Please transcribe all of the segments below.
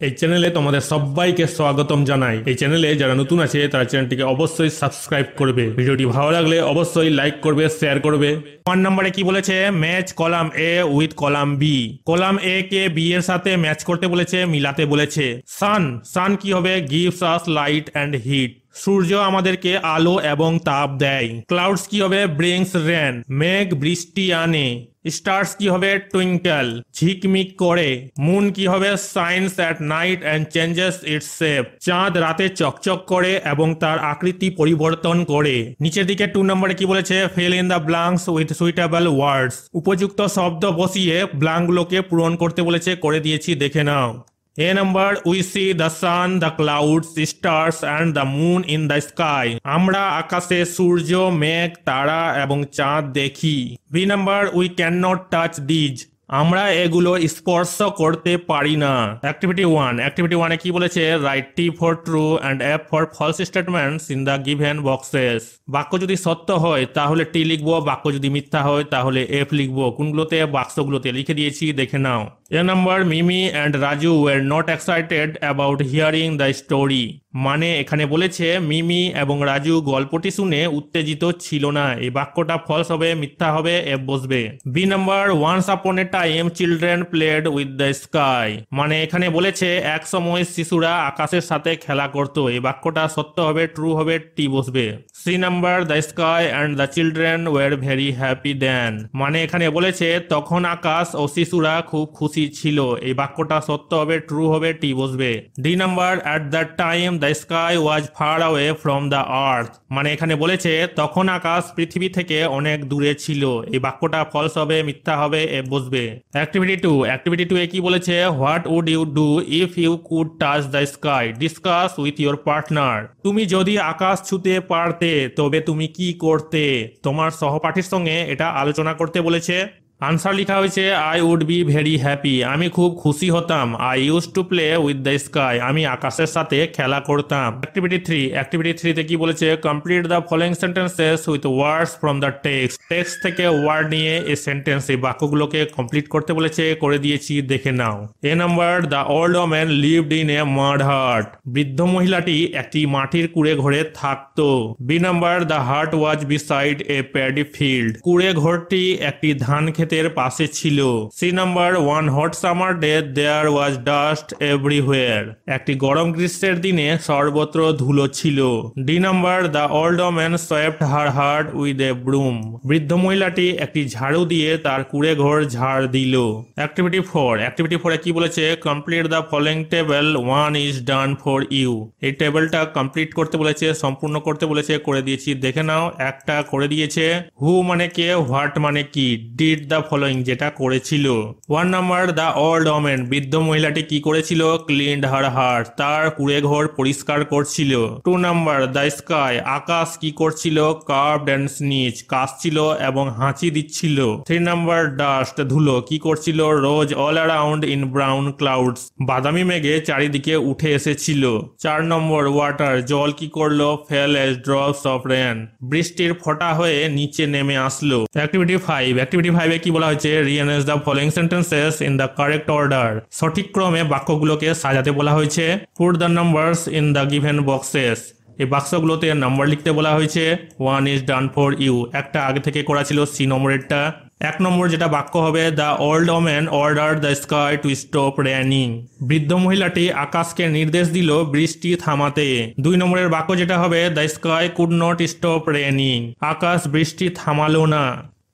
এই চ্যানেলে তোমাদের সবাইকে স্বাগতম জানাই। এই চ্যানেলে যারা নতুন আছে তারা চ্যানেলটিকে অবশ্যই সাবস্ক্রাইব করবে। ভিডিওটি ভালো লাগলে অবশ্যই লাইক করবে, শেয়ার করবে। 1 নম্বরে কি বলেছে? Match column A with column B. Column A কে বি এর সাথে ম্যাচ করতে বলেছে, মিলাতে বলেছে। সান, সান কি হবে? Gives us light and heat. সূর্য আমাদেরকে আলো এবং তাপ দেয়। ক্লাউডস কি হবে? Brings rain. মেঘ বৃষ্টি আনে। স্টার্স কি হবে? টুইঙ্কেল, ঝিকমিক করে। মুন কি হবে? Shines at night and changes it's shape. চাঁদ রাতে চকচক করে এবং তার আকৃতি পরিবর্তন করে। নিচের দিকে 2 নম্বরে কি বলেছে? Fill in the blanks with suitable words. উপযুক্ত শব্দ বসিয়ে ব্ল্যাঙ্কগুলোকে পূরণ করতে বলেছে, করে দিয়েছি, দেখে নাও। A number, we see the sun, the clouds, the stars and the moon in the sky. আমরা আকাশে সূর্য, মেঘ, তারা এবং চাঁদ দেখি। B number, we cannot touch these. আমরা এগুলো স্পর্শ করতে পারি না। অ্যাক্টিভিটি 1, অ্যাক্টিভিটি 1 এ কি বলেছে? Write T for true and F for false statements in the given boxes. বাক্য যদি সত্য হয় তাহলে টি লিখবো, বাক্য যদি মিথ্যা হয় তাহলে এফ লিখবো। কোনগুলোতে? বাক্সগুলোতে লিখে দিয়েছি, দেখে নাও। A number, Mimi and Raju were not excited about hearing the story. মানে এখানে বলেছে মিমি এবং রাজু গল্পটি শুনে উত্তেজিত ছিল না। এই বাক্যটা ফলস হবে, মিথ্যা হবে, এফ বসবে। B number, once upon a time children played with the sky. মানে এখানে বলেছে এক সময় শিশুরা আকাশের সাথে খেলা করত। এই বাক্যটা সত্য হবে, ট্রু হবে, টি বসবে। C number, the sky and the children were very happy then. মানে এখানে বলেছে তখন আকাশ ও শিশুরা খুব খুশি ছিল। এই বাক্যটা সত্য হবে, ট্রু হবে, টি বসবে। D number, at that time the sky was far away from the earth. মানে এখানে বলেছে তখন আকাশ পৃথিবী থেকে অনেক দূরে ছিল। এই বাক্যটা ফলস হবে, মিথ্যা হবে, এফ বসবে। অ্যাক্টিভিটি 2, অ্যাক্টিভিটি 2 এ কি বলেছে? What would you do if you could touch the sky? Discuss with your partner. তুমি যদি আকাশ ছুঁতে পারতে তবে তুমি কি করতে? তোমার সহপাঠীর সঙ্গে এটা আলোচনা করতে বলেছে। আনসার লেখা হয়েছে I would be very happy. আমি খুব খুশি হতাম। I use to play with the sky. আমি আকাশের সাথে খেলা করতাম। অ্যাক্টিভিটি 3, অ্যাক্টিভিটি 3 তে কি বলেছে? Complete the following sentences with words from the text. Text থেকে ওয়ার্ড নিয়ে এই সেন্টেন্স, এই বাক্যগুলোকে কমপ্লিট করতে বলেছে, করে দিয়েছি, দেখে নাও। A number, the old woman lived in a mud hut. বৃদ্ধ মহিলাটি একটি মাটির কুড়ে ঘরে থাকতো। B number, the hut was beside a paddy field. কুড়ে ঘরটি একটি ধান ক্ষেতের পাশে ছিল। C number, one hot summer day there was dust everywhere. একটি গরম গ্রীষ্মের দিনে সর্বত্র ধুলো ছিল। D number, the old woman swept her hut with a broom. বৃদ্ধ মহিলাটি একটি ঝাড়ু দিয়ে তার কুড়ে ঘর ঝাড় দিল। অ্যাক্টিভিটি 4, অ্যাক্টিভিটি 4 এ কি বলেছে? Complete the following table, one is done for you. এই টেবিলটা কমপ্লিট করতে বলেছে, সম্পূর্ণ করতে বলেছে, করে দিয়েছি, দেখে নাও। একটা করে দিয়েছে। হু মানে কে, হোয়াট মানে কি, ডিড দ্য ফলোইং যেটা করেছিল। 1 নাম্বার, দ্য ওল্ড ওম্যান। বৃদ্ধ মহিলাটি কি করেছিল? ক্লিনড হার হার্ট, তার কুড়ে ঘর পরিষ্কার করছিল। 2 নাম্বার, দ্য স্কাই। আকাশ কি করছিল? কার্ভড অ্যান্ড স্নিচ, কাশছিল এবং হাঁচি দিচ্ছিল। 3 নাম্বার, ডাস্ট। ধুলো কি করছিল? Rose all around in brown clouds, বাদামি মেঘে চারিদিকে উঠে এসেছিল। 4 নম্বর, ওয়াটার। জল কি করলো? Fell as drops of rain, বৃষ্টির ফোঁটা হয়ে নিচে নেমে আসলো। অ্যাক্টিভিটি 5, অ্যাক্টিভিটি 5 এ কি বলা হয়েছে? Rearrange the following sentences in the correct order. সঠিক ক্রমে বাক্যগুলোকে সাজাতে বলা হয়েছে। Put the numbers in the given boxes. এই বাক্সগুলোতে নাম্বার লিখতে বলা হয়েছে। 1 ইজ ডান ফর ইউ, একটা আগে থেকে করা ছিল, সি নম্বরেরটা। 1 নম্বর যেটা বাক্য হবে, the old woman order the sky to stop raining. বৃদ্ধ মহিলাটি আকাশকে নির্দেশ দিল বৃষ্টি থামাতে। 2 নম্বরের বাক্য যেটা হবে, the sky could not stop raining. আকাশ বৃষ্টি থামালো না।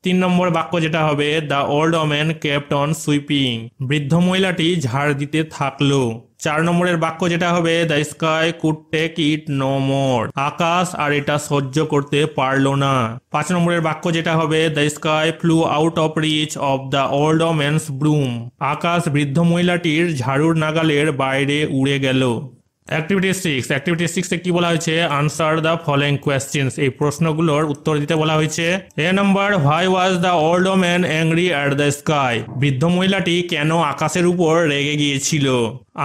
3 নম্বর বাক্য যেটা হবে, the old woman kept on sweeping. বৃদ্ধ মহিলাটি ঝাড় দিতে থাকলো। 4 নম্বরের বাক্য যেটা হবে, the sky could take it no more. আকাশ আর এটা সহ্য করতে পারলো না। 5 নম্বরের বাক্য যেটা হবে, the sky flew out of reach of the old woman's broom. আকাশ বৃদ্ধ মহিলাটির ঝাড়ুর নাগালের বাইরে উড়ে গেল। অ্যাক্টিভিটি 6, অ্যাক্টিভিটি 6 এ কি বলা হয়েছে? Answer the following questions. এই প্রশ্নগুলোর উত্তর দিতে বলা হয়েছে। A number, why was the old woman angry at the sky. বৃদ্ধ মহিলাটি কেন আকাশের উপর রেগে গিয়েছিল?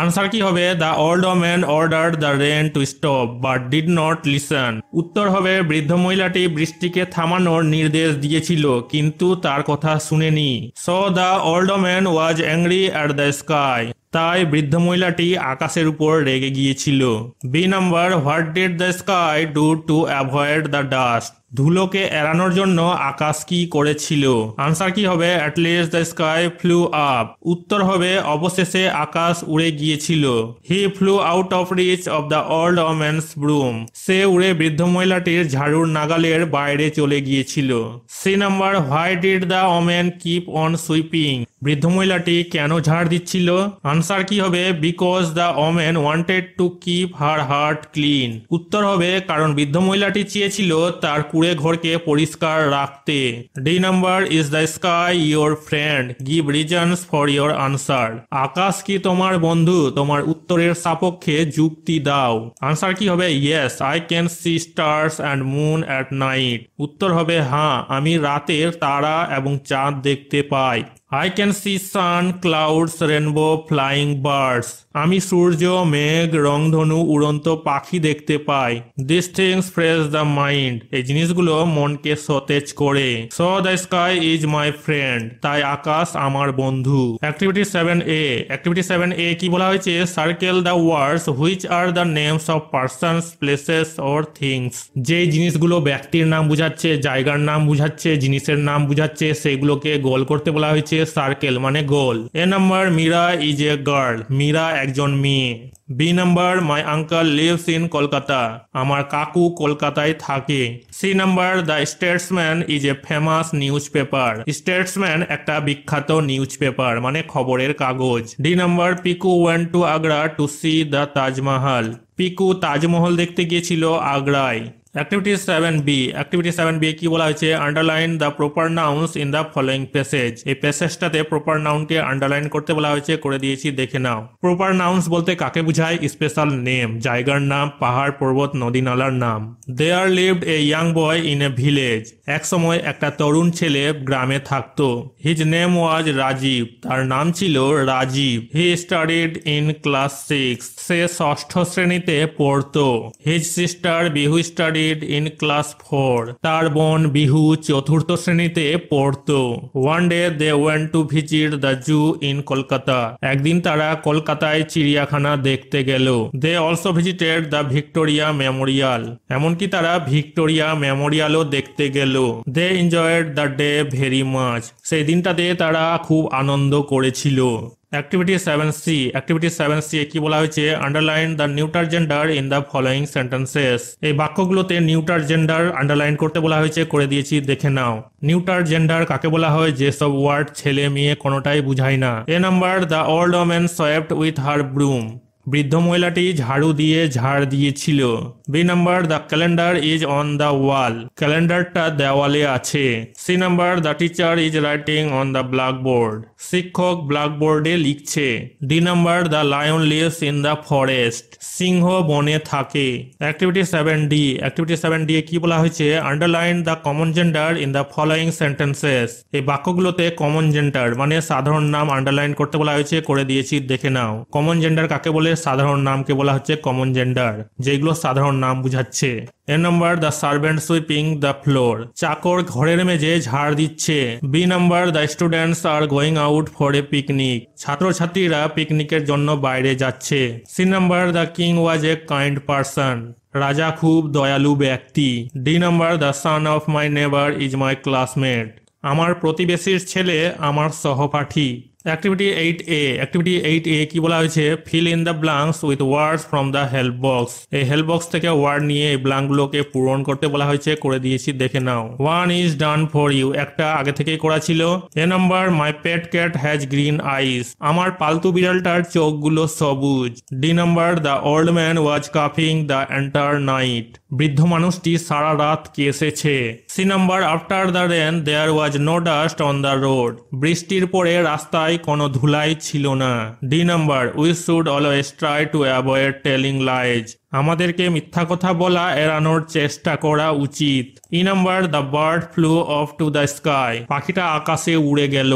আনসার কি হবে? The old woman ordered the rain to stop but did not listen. উত্তর হবে বৃদ্ধ মহিলাটি বৃষ্টিকে থামানোর নির্দেশ দিয়েছিল কিন্তু তার কথা শুনেনি। So the old woman was angry at the sky. তাই বৃদ্ধ মহিলাটি আকাশের উপর রেগে গিয়েছিল। B number, what did the sky do to avoid the dust? ধুলোকে এড়ানোর জন্য আকাশ কি করেছিল? আনসার কি হবে? At last the sky flew up. উত্তর হবে অবশেষে আকাশ উড়ে গিয়েছিল। He flew out of reach of the old woman's broom. সে উড়ে বৃদ্ধ মহিলাটির ঝাড়ুর নাগালের বাইরে চলে গিয়েছিল। C number, why did the woman keep on sweeping? বৃদ্ধ মহিলাটি কেন ঝাড় দিচ্ছিল? আনসার কি হবে? Because the woman wanted to keep her hut clean. উত্তর হবে কারণ বৃদ্ধ মহিলাটি চেয়েছিল তার কুঁড়ে ঘরকে পরিষ্কার রাখতে। D number, is the sky your friend? Give reasons for your answer. আকাশ কি তোমার বন্ধু? তোমার উত্তরের সাপেক্ষে যুক্তি দাও। আনসার কি হবে? Yes, I can see stars and moon at night. উত্তর হবে হ্যাঁ, আমি রাতের তারা এবং চাঁদ দেখতে পাই। I can see sun, clouds, rainbow, flying birds. আমি সূর্য, মেঘ, রংধনু, উড়ন্ত পাখি দেখতে পাই। These things fresh the mind. এই জিনিসগুলো মনকে সতেজ করে। So the sky is my friend. তাই আকাশ আমার বন্ধু। Activity 7A. Activity 7A কি বলা হয়েছে? Circle the words which are the names of persons, places or things. যে জিনিসগুলো ব্যক্তির নাম বুঝাচ্ছে, জায়গার নাম বুঝাচ্ছে, জিনিসের নাম বুঝাচ্ছে, সেগুলোকে গোল করতে বলা হয়েছে সার্কেল মানে গোল। এ number, Meera is a girl. Meera একজন মেয়ে। B number, my uncle lives in Kolkata. আমার কাকু কলকাতায় থাকে। C number, the Statesman is a famous news paper. Statesman একটা বিখ্যাত নিউজ পেপার মানে খবরের কাগজ। D number, Piku went to Agra two C the Taj Mahal. Piku Taj Mahal দেখতে গিয়েছিল আগ্রায়। Activity 7B. Activity 7B কি বলা হয়েছে? Underline the proper nouns in the following passage. এই প্যাসেজটাতে প্রপার নাউনকে আন্ডারলাইন করতে বলা হয়েছে, করে দিয়েছি, দেখে নাও। প্রপার নাউন্স বলতে কাকে বোঝায়? স্পেশাল নেম, জায়গার নাম, পাহাড় পর্বত নদী নালার নাম। There lived a young boy in a village. এক সময় একটা তরুণ ছেলে গ্রামে থাকতো। His name was Rajib. তার নাম ছিল Rajib. He studied in class 6। সে ষষ্ঠ শ্রেণীতে পড়তো। His sister Bihu study in class 4। তার বোন বিহু চতুর্থ শ্রেণীতে পড়তো। One day they went to visit the zoo in Kolkata. একদিন তারা কলকাতায় চিড়িয়াখানা দেখতে গেল। They also visited the Victoria Memorial. এমনকি তারা ভিক্টোরিয়া মেমোরিয়ালও দেখতে গেল। They enjoyed the day very much. সেই দিনটাতে তারা খুব আনন্দ করেছিল। Activity 7C. Activity 7C কি বলা হয়েছে? Underline the neutral gender in the following sentences. এই বাক্যগুলোতে নিউট্রাল জেন্ডার আন্ডারলাইন করতে বলা হয়েছে, করে দিয়েছি, দেখে নাও। নিউট্রাল জেন্ডার কাকে বলা হয়? যেসব ওয়ার্ড ছেলে মেয়ে কোনোটাই বুঝায় না। A number, the old woman swept with her broom. বৃদ্ধ মহিলাটি ঝাড়ু দিয়ে ঝাড় দিয়েছিল। B number, the calendar is on the wall. ক্যালেন্ডারটা দেওয়ালে আছে। C number, the teacher is writing on the blackboard. শিক্ষক ব্ল্যাকবোর্ডে লিখছে। D number, the lion lives in the forest. সিংহ বনে থাকে। Activity 7D. অ্যাক্টিভিটি 7D কি বলা হয়েছে? Underline the common gender in the following sentences. এই বাক্যগুলোতে কমন জেন্ডার মানে সাধারণ নাম আন্ডারলাইন করতে বলা হয়েছে, করে দিয়েছি, দেখে নাও। কমন জেন্ডার কাকে বলে? সাধারণ নামকে বলা হচ্ছে কমন জেন্ডার, যেগুলো সাধারণ নাম বুঝাচ্ছে। A number, the servant sweeping the floor. চাকর ঘরের মেঝে ঝাড় দিচ্ছে। B number, the students are going out for a picnic. ছাত্রছাত্রীরা পিকনিকের জন্য বাইরে যাচ্ছে। C number, the king was a kind person. রাজা খুব দয়ালু ব্যক্তি। D number, the son of my neighbour is my classmate. আমার প্রতিবেশীর ছেলে আমার সহপাঠী। Activity 8A. অ্যাক্টিভিটি 8A কি বলা হয়েছে? Fill in the blanks with words from the help box. এই হেল্প বক্স থেকে ওয়ার্ড নিয়ে এই ব্ল্যাঙ্কগুলোকে পূরণ করতে বলা হয়েছে, করে দিয়েছি, দেখে নাও। One is done for you. একটা আগে থেকেই করা ছিল। A number, my pet cat has green eyes. আমার পালতু বিড়ালটার চোখগুলো সবুজ। D number, the old man was কাফিং দ্য এন্টার নাইট। বৃদ্ধ মানুষটি সারা রাত কেসেছে। C number, after the rain there was no dust on the road. বৃষ্টির পরে রাস্তায় কোনো ধুলাই ছিল না। D number, we should always try to avoid telling lies. আমাদেরকে মিথ্যা কথা বলা এড়ানোর চেষ্টা করা উচিত। E number, the bird flu of to the sky. পাখিটা আকাশে উড়ে গেল।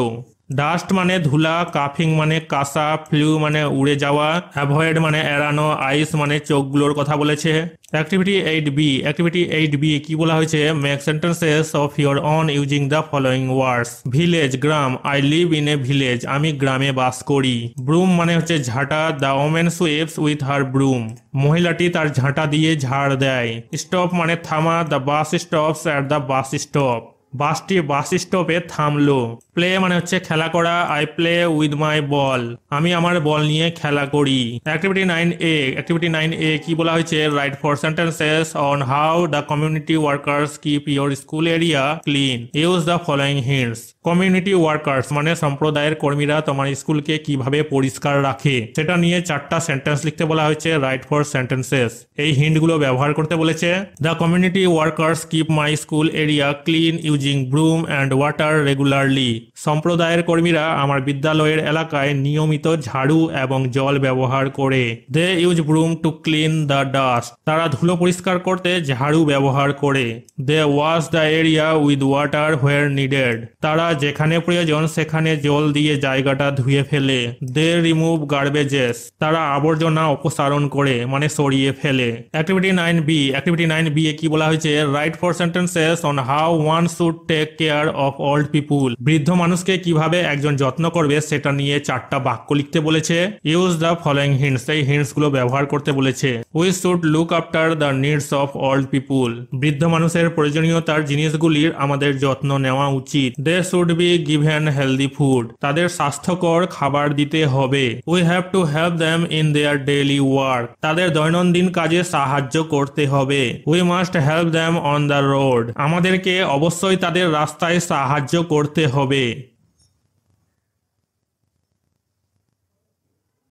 ডাস্ট মানে ধুলা, কাফিং মানে কাঁসা, ফ্লু মানে উড়ে যাওয়া, অ্যাভয়েড মানে এড়ানো, আইস মানে চোখগুলোর কথা বলেছে। অ্যাক্টিভিটি 8B, অ্যাক্টিভিটি 8B কি বলা হয়েছে, make sentences of your own using the following words. Village গ্রাম, I live in a village, আমি গ্রামে বাস করি। ব্রুম মানে হচ্ছে ঝাঁটা, the woman sweeps with her broom, মহিলাটি তার ঝাঁটা দিয়ে ঝাড় দেয়। স্টপ মানে থামা, the bus stops at the bus stop, বাসটি বাস স্টপে থামলো। প্লে মানে হচ্ছে খেলা করা, I play with my ball, আমি আমার বল নিয়ে খেলা করি। অ্যাক্টিভিটি 9A, অ্যাক্টিভিটি 9A কি বলা হয়েছে, write four sentences on how the community workers keep your school area clean, use the following hints. Community workers মানে সম্প্রদায়ের কর্মীরা তোমার স্কুলকে কিভাবে পরিষ্কার রাখে সেটা নিয়ে 4টা সেন্টেন্স লিখতে বলা হয়েছে, রাইট ফর সেন্টেন্সেস। এই হিন্টগুলো ব্যবহার করতে বলেছে। The community workers keep my school area clean using broom and water regularly, সম্প্রদায়ের কর্মীরা আমার বিদ্যালয়ের এলাকায় নিয়মিত ঝাড়ু এবং জল ব্যবহার করে। They use broom to clean the dust, তারা ধুলো পরিষ্কার করতে ঝাড়ু ব্যবহার করে। They wash the area with water where needed, তারা যেখানে প্রয়োজন সেখানে জল দিয়ে জায়গাটা ধুয়ে ফেলে। দে রিমুভ গার্বেজেস, তারা আবর্জনা অপসারণ করে মানে সরিয়ে ফেলে। অ্যাক্টিভিটি 9B, অ্যাক্টিভিটি 9B এ কি বলা হয়েছে, write four sentences on how one should take care of old people, বৃদ্ধ মানুষকে কিভাবে একজন যত্ন করবে সেটা নিয়ে 4টা বাক্য লিখতে বলেছে। ইউজ দ্য ফলোয়িং হিন্টস, এই হিন্টস গুলো ব্যবহার করতে বলেছে। We should look after the needs of old people, বৃদ্ধ মানুষের প্রয়োজনীয়তার জিনিসগুলির আমাদের যত্ন নেওয়া উচিত। They should be given healthy food, তাদের স্বাস্থ্যকর খাবার দিতে হবে। We have to help them in their daily work, তাদের দৈনন্দিন কাজে সাহায্য করতে হবে। We must help them on the road, আমাদেরকে অবশ্যই তাদের রাস্তায় সাহায্য করতে হবে।